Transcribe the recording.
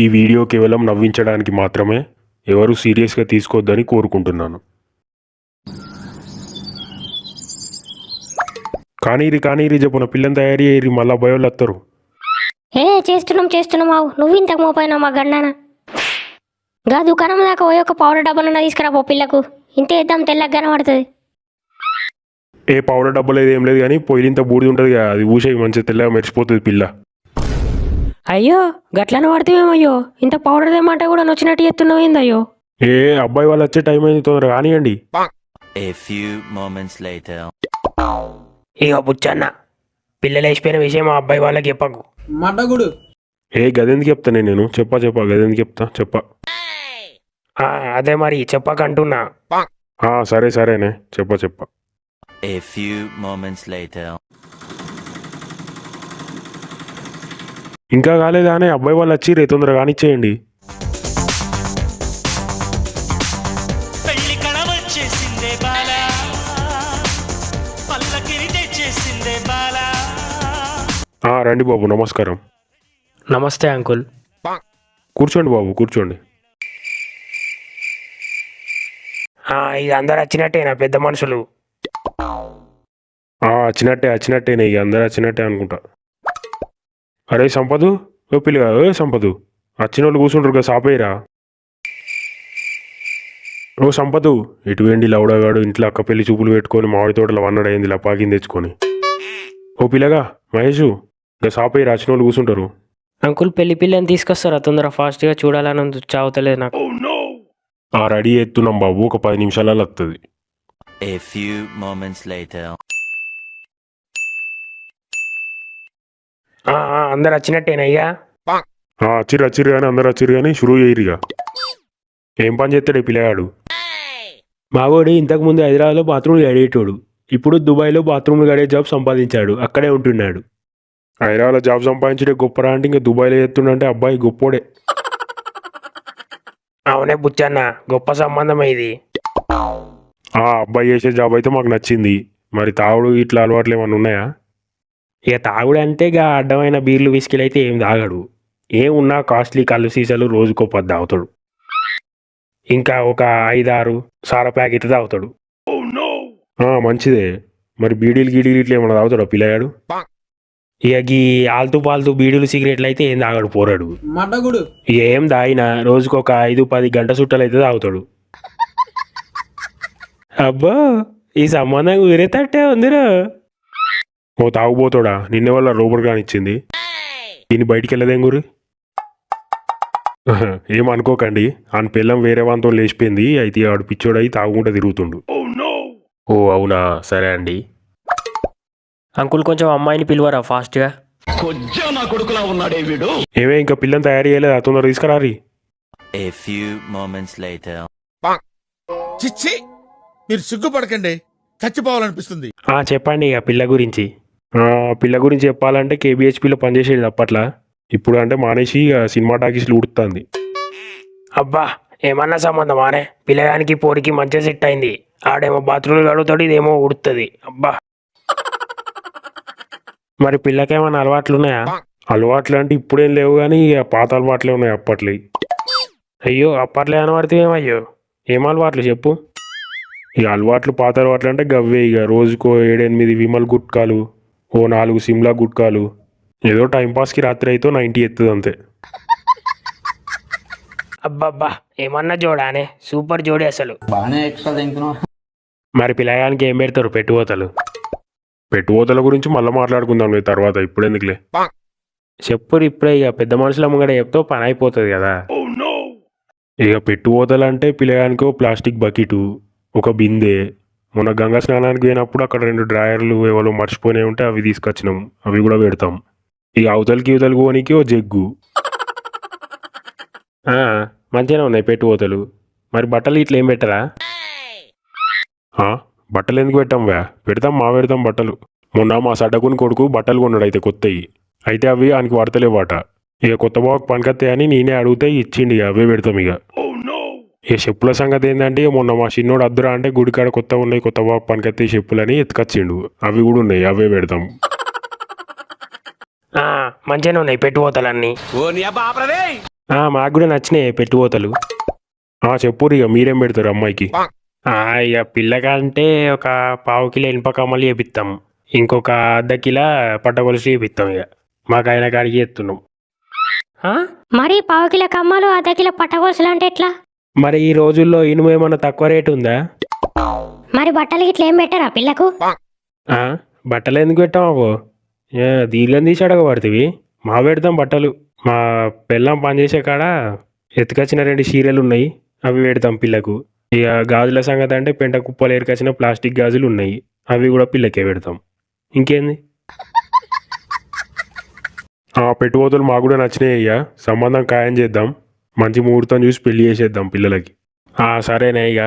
ఈ వీడియో కేవలం నవ్వించడానికి మాత్రమే, ఎవరు సీరియస్గా తీసుకోవద్దని కోరుకుంటున్నాను. కానీరి చెప్పున పిల్లని తయారీ అయ్యి మళ్ళా బయోళ్ళు వస్తారు. చేస్తున్నావు నువ్వు ఇంతకు మోపోయినావు మా గండాన. గా దుకాణం దాకా పోయి ఒక పౌడర్ డబ్బాలన్నా తీసుకురా పో పిల్లకు, ఇంత ఇద్దాం తెల్లగా కనబడుతుంది. ఏ పౌడర్ డబ్బా లేదు ఏం లేదు కానీ పొయ్యిలింత బూడిది ఉంటుంది కదా, అది ఊసేయి మంచిగా తెల్లగా మెరిసిపోతుంది పిల్ల. అయ్యో గట్లనే పడితేమేమయ్యో, ఇంత పౌడర్ ఏమంటే కూడా నొచ్చినట్టు ఎత్తున్నావు ఏందయ్యో. ఏ అబ్బాయి వాళ్ళు వచ్చే టైం అయింది, తొందరగా కానివ్వండి. ఇక బుచ్చన్న, పిల్లలు వేసిపోయిన విషయం మా అబ్బాయి వాళ్ళకి చెప్పకు. మడ్డగుడు ఏ గదెందుకు చెప్తానే నేను, చెప్పా గదెందుకు చెప్పా. అదే మరి చెప్పకంటున్నా. సరేనే చెప్పా. A few moments later. ఇంకా కాలేదానే, అబ్బాయి వాళ్ళు వచ్చి రే తొందరగా కానిచ్చేయండి. రండి బాబు, నమస్కారం. నమస్తే అంకుల్. కూర్చోండి బాబు కూర్చోండి. ఇది అందరు వచ్చినట్టేనా పెద్ద మనుషులు? వచ్చినట్టేనే ఇక అందరు వచ్చినట్టే అనుకుంటా. అరే సంపదు, ఓ పిల్లగా, సంపదు వచ్చిన వాళ్ళు కూర్చుంటారు కదా, సాపేరా. ఓ సంపదు, ఇటు వెండి లౌడగాడు ఇంట్లో అక్క పెళ్లి చూపులు పెట్టుకొని మామిడి తోటలో వన్నడైంది ఇలా పాకింది తెచ్చుకొని. ఓ పిల్లగా మహేషు, ఇంకా సాపేరా, వచ్చిన వాళ్ళు కూర్చుంటారు. అంకుల్ పెళ్లి పిల్లని తీసుకొస్తారా తొందర, ఫాస్ట్గా చూడాలని చావుతలేదు నాకు. రెడీ ఎత్తున్నాం బాబు, ఒక 10 నిమిషాలలో వస్తుంది. A few moments later. అందరు వచ్చినట్టేనయ్యా? వచ్చిర్రు కానీ అందరు వచ్చిర్రు కానీ షురూ చేయరిగా. ఏం పని చేస్తాడు పిల్లగాడు? మావోడు ఇంతకుముందు హైదరాబాద్లో బాత్రూమ్లు గడేటోడు, ఇప్పుడు దుబాయ్లో బాత్రూమ్లు గడే జాబ్ సంపాదించాడు, అక్కడే ఉంటున్నాడు. హైదరాబాద్లో జాబ్ సంపాదించడే గొప్పరా అంటే ఇంకా దుబాయ్లో చేస్తుండే అబ్బాయి గొప్పోడే. అవునే బుచ్చన్న, గొప్ప సంబంధం ఇది. అబ్బాయి చేసే జాబ్ అయితే మాకు నచ్చింది. మరి తాగుడు ఇట్లా అలవాట్లు ఏమన్నా ఉన్నాయా? ఇక తాగుడు అంటే ఇక అడ్డమైన బీర్లు విస్కీలు అయితే ఏం తాగడు. ఏమున్నా కాస్ట్లీ కళ్ళు సీసాలు రోజుకో 10 తాగుతాడు. ఇంకా ఒక 5-6 సారా ప్యాకెట్ తాగుతాడు. మంచిదే. మరి బీడీలు గీడీలు ఇట్లా ఏమన్నా తాగుతాడా పిల్లగాడు? ఇక ఈ ఆల్తూ పాల్తూ బీడీలు సిగరెట్లు అయితే ఏం తాగడు పోరాడు. మడ్డగుడు ఏం తాగినా రోజుకొక 5-10 గంట చుట్టలు అయితే తాగుతాడు. అబ్బా, ఈ సంబంధం కుదిరేతట్టే ఉందిరా. ఓ తాగుపోతాడా, నిన్న వల్ల రోబోట్ కానిచ్చింది. దీన్ని బయటికి వెళ్ళదేం గురి. ఏమనుకోకండి, ఆయన పిల్లం వేరే వాంతో లేచిపోయింది, అయితే ఆడు పిచ్చోడయి తాగుకుంటా తిరుగుతుండు. ఓ అవునా, సరే అండి. అంకుల్ కొంచెం అమ్మాయిని పిలువరా ఫాస్ట్గా. ఏమే ఇంకా పిల్లని తయారు చేయలేదా, తొందర తీసుకురారి. A few moments later. చిచ్చి, మీరు సిగ్గుపడకండి, చచ్చిపోవాలనిపిస్తుంది. చెప్పండి ఇక పిల్ల గురించి. పిల్ల గురించి చెప్పాలంటే కేబిహెచ్పిలో పనిచేసేది అప్పట్లా, ఇప్పుడు అంటే మానేసి సినిమా టాకీస్లు ఉడుతుంది. అబ్బా, ఏమన్నా సంబంధం ఆనే, పిల్లగానికి పోరికి మంచిగా సెట్ అయింది. ఆడేమో బాత్రూమ్లు కడుగుతాడు, ఇదేమో ఉడుతుంది. అబ్బా, మరి పిల్లకేమైనా అలవాట్లు ఉన్నాయా? అలవాట్లు అంటే ఇప్పుడేం లేవు కానీ పాత అలవాట్లే ఉన్నాయి అప్పట్లే. అయ్యో, అప్పట్లో అనబడితే ఏమయ్యో, ఏం అలవాట్లు చెప్పు. ఇక అలవాట్లు పాత అలవాట్లు అంటే గవ్వే. ఇక రోజుకో 7-8 విమల్ గుట్కాలు, ఓ 4 సిమ్లా గుట్కాలు, ఏదో టైంపాస్కి రాత్రి అయితే 90 ఎత్తుంది అంతే. అబ్బబ్బా, ఏమన్నా జోడానే, సూపర్ జోడి అసలు. మరి పిల్లగానికి ఏం పెడతారు పెట్టుబోతలు? పెట్టుబోతల గురించి మళ్ళీ మాట్లాడుకుందాం తర్వాత, ఇప్పుడు ఎందుకులే. చెప్పురు ఇప్పుడే, ఇక పెద్ద మనుషుల ముంగడ చెప్తే పని అయిపోతుంది కదా. ఇక పెట్టుబోతలు అంటే పిల్లగానికి ప్లాస్టిక్ బకెటు, ఒక బిందె, మొన్న గంగా స్నానానికి పోయినప్పుడు అక్కడ 2 డ్రాయర్లు ఎవరో మర్చిపోయినాయి ఉంటే అవి తీసుకొచ్చినాం, అవి కూడా పెడతాం. ఇక అవతలకి పోనీకి ఓ జగ్గు. మంచిగానే ఉన్నాయి పెట్టుబోతలు. మరి బట్టలు ఇట్లా ఏం పెట్టరా? బట్టలు ఎందుకు పెట్టాం పెడతాం పెడతాం బట్టలు. మొన్న మా సడ్డకుని కొడుకు బట్టలు కొన్నాడు అయితే కొత్తవి, అయితే అవి ఆయనకి వాడతలేవాట. ఇక కొత్త బాబుకి పనికొస్తాయి అని నేనే అడిగితే ఇచ్చిండి, ఇక అవే పెడతాం. ఇక చెప్పుల సంగతి ఏంటంటే, మొన్న మా చిన్నోడు అద్దురా అంటే గుడికాడ కొత్తగా ఉన్నాయి, కొత్త బాబు పనికొస్తాయి చెప్పులని ఎత్తుకొచ్చిండు, అవి కూడా ఉన్నాయి, అవే పెడతాం. మంచిగానే ఉన్నాయి పెట్టుబోతలన్నీ. మాకు కూడా నచ్చినాయి పెట్టుబోతలు. చెప్పురు ఇక మీరేం పెడతారు అమ్మాయికి? ఇక పిల్లకంటే ఒక 1/2 కిలో ఇనుప కమ్మలు చేపిస్తాం, ఇంకొక అర్ధ కిలో పట్టగొలుసు చేపిస్తాం. ఇక మాకు ఆయన కాడికి ఎత్తున్నాం. మరి 1/2 కిలో కమ్మలు 1/2 కిలో పట్టగొలుసులు అంటే ఎట్లా? మరి ఈ రోజుల్లో ఇనుము ఏమన్నా తక్కువ రేటు ఉందా? మరి బట్టలు గిట్ల ఏం పెట్టారా పిల్లకు? బట్టలు ఎందుకు పెట్టాము? దీర్ఘం తీసి అడగబడుతుంది. మా పెడతాం బట్టలు. మా పిల్లం పనిచేసే కాడ ఎత్తుకొచ్చిన 2 చీరలు ఉన్నాయి, అవి పెడతాం పిల్లకు. ఇక గాజుల సంగతి అంటే పెంట కుప్పలు ఏరుకొచ్చిన ప్లాస్టిక్ గాజులు ఉన్నాయి, అవి కూడా పిల్లకే పెడతాం. ఇంకేంది? పెట్టుబోతులు మాకు కూడా నచ్చినాయి అయ్యా. సంబంధం ఖాయం చేద్దాం, మంచి ముహూర్తం చూసి పెళ్లి చేసేద్దాం పిల్లలకి. సరేనే ఇక